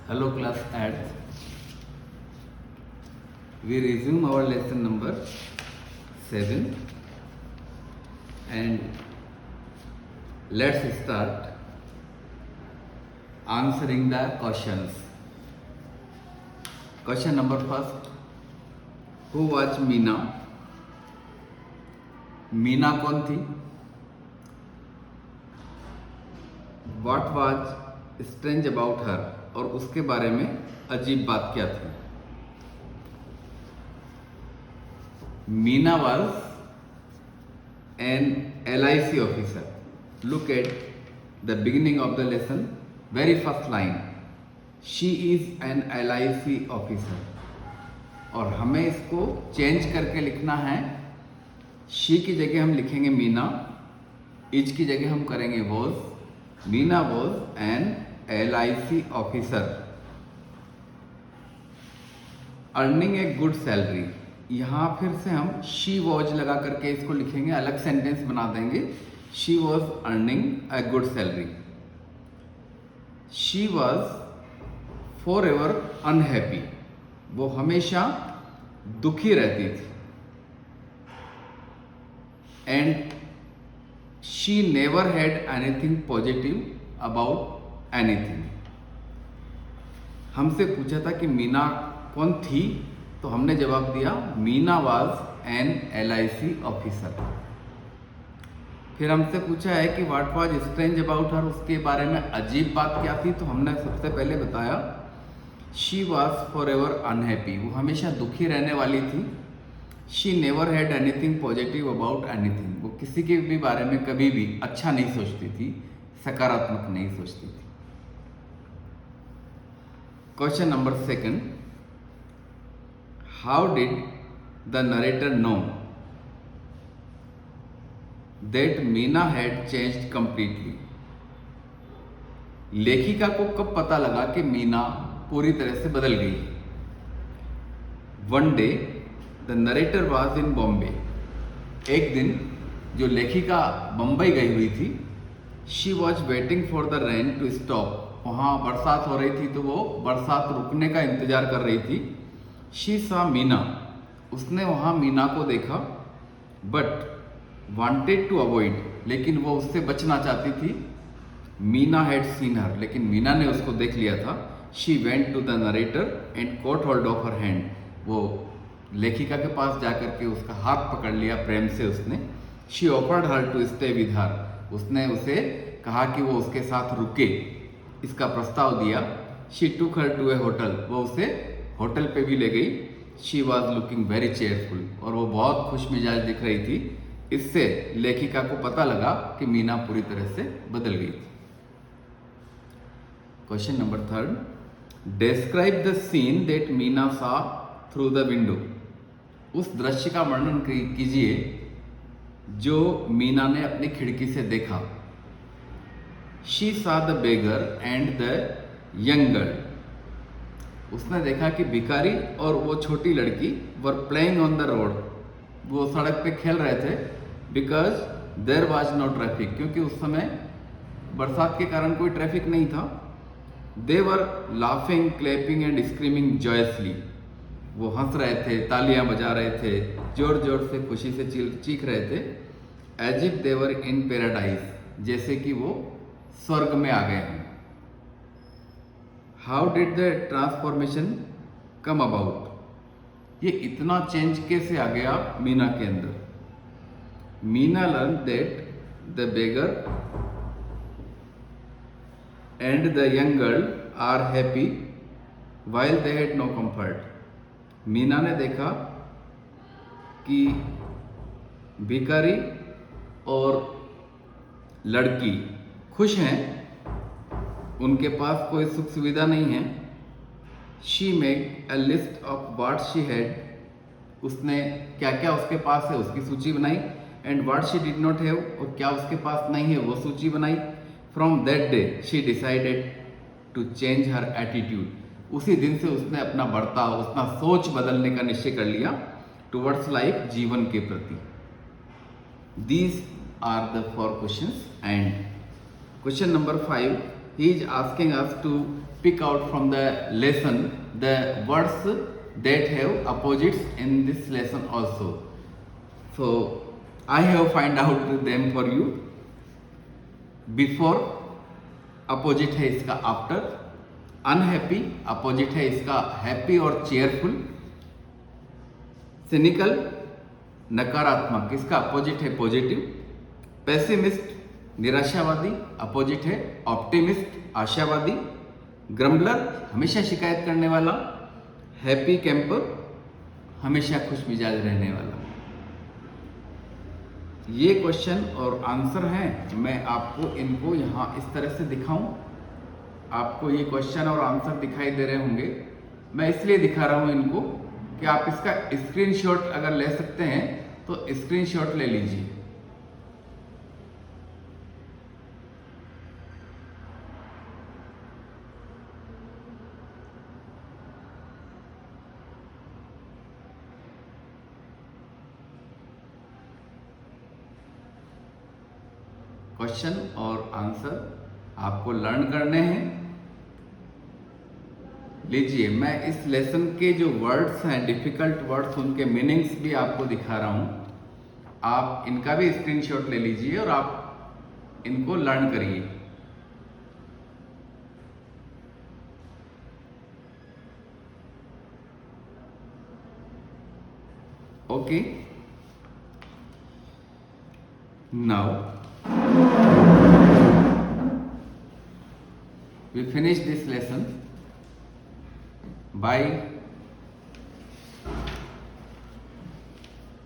Hello class ads. We resume our lesson number 7 and let's start answering the questions. Question number first. Who was Meena? Meena कौन थी? What was strange about her? और उसके बारे में अजीब बात क्या थी? Meena was an LIC officer. Look at the beginning of the lesson, very first line. She is an LIC officer. और हमें इसको चेंज करके लिखना है. शी की जगह हम लिखेंगे मीना, इज की जगह हम करेंगे was. Meena was an LIC officer earning a good salary. यहाँ फिर से हम शी वॉज लगा करके इसको लिखेंगे, अलग सेंटेंस बना देंगे. She was earning a good salary. She was for ever unhappy. वो हमेशा दुखी रहती थी. And she never had anything positive about anything. हमसे पूछा था कि मीना कौन थी, तो हमने जवाब दिया Meena was an LIC officer. फिर हमसे पूछा है कि what was strange about her, उसके बारे में अजीब बात क्या थी, तो हमने सबसे पहले बताया she was for ever unhappy. वो हमेशा दुखी रहने वाली थी. She never had anything positive about anything. वो किसी के भी बारे में कभी भी अच्छा नहीं सोचती थी, सकारात्मक नहीं सोचती थी. Question number second. How did the narrator know that Meena had changed completely. लेखिका को कब पता लगा कि मीना पूरी तरह से बदल गई. One day the narrator was in Bombay. एक दिन जो लेखिका बम्बई गई हुई थी. She was waiting for the rain to stop. वहाँ बरसात हो रही थी तो वो बरसात रुकने का इंतजार कर रही थी. शी सा मीना. उसने वहाँ मीना को देखा. But wanted to avoid. लेकिन वो उससे बचना चाहती थी. Meena had seen her. लेकिन मीना ने उसको देख लिया था. She went to the narrator and caught hold of her hand. वो लेखिका के पास जाकर के उसका हाथ पकड़ लिया प्रेम से उसने. She offered her to stay with her. उसने उसे कहा कि वो उसके साथ रुके, इसका प्रस्ताव दिया. She took her to a hotel. वो उसे होटल पे भी ले गई. She was looking very cheerful. और वो बहुत खुश मिजाज दिख रही थी. इससे लेखिका को पता लगा कि मीना पूरी तरह से बदल गई थी. Question number third. Describe the seen that Meena सा थ्रू द विंडो. उस दृश्य का वर्णन कीजिए जो मीना ने अपनी खिड़की से देखा. She saw the beggar and the young girl. उसने देखा कि भिखारी और वो छोटी लड़की were playing on the road. वो सड़क पे खेल रहे थे. Because there was no traffic. क्योंकि उस समय बरसात के कारण कोई ट्रैफिक नहीं था. They were laughing, clapping and screaming joyously. वो हंस रहे थे, तालियां बजा रहे थे, जोर जोर से खुशी से चीख रहे थे. As if they were in paradise. जैसे कि वो स्वर्ग में आ गए हैं. How did the transformation come about. ये इतना चेंज कैसे आ गया मीना के अंदर. Meena learn that the beggar and the young girl are happy while they had no comfort. Meena ने देखा कि भिखारी और लड़की खुश हैं, उनके पास कोई सुख सुविधा नहीं है. She make a list of what she had. उसने क्या क्या उसके पास है उसकी सूची बनाई. And what she did not have. और क्या उसके पास नहीं है वो सूची बनाई. From that day she decided to change her attitude. उसी दिन से उसने अपना बर्ताव, अपना सोच बदलने का निश्चय कर लिया टुवर्ड्स लाइफ, जीवन के प्रति. These are the 4 questions. And question number 5. he is asking us to pick out from the lesson the words that have opposites in this lesson also. So I have find out them for you. Before opposite है इसका after, unhappy opposite है इसका happy और cheerful, cynical नकारात्मक इसका opposite है positive, pessimist निराशावादी opposite है ऑप्टिमिस्ट आशावादी, ग्रम्बलर हमेशा शिकायत करने वाला, हैप्पी कैंपर हमेशा खुश मिजाज रहने वाला। ये क्वेश्चन और आंसर हैं, मैं आपको इनको यहाँ इस तरह से दिखाऊं। आपको ये क्वेश्चन और आंसर दिखाई दे रहे होंगे, मैं इसलिए दिखा रहा हूँ इनको कि आप इसका स्क्रीनशॉट अगर ले सकते हैं तो स्क्रीनशॉट ले लीजिए। क्वेश्चन और आंसर आपको लर्न करने हैं। लीजिए, मैं इस लेसन के जो वर्ड्स हैं, डिफिकल्ट वर्ड्स, उनके मीनिंग्स भी आपको दिखा रहा हूं। आप इनका भी स्क्रीनशॉट ले लीजिए और आप इनको लर्न करिए। Okay, now we finish this lesson by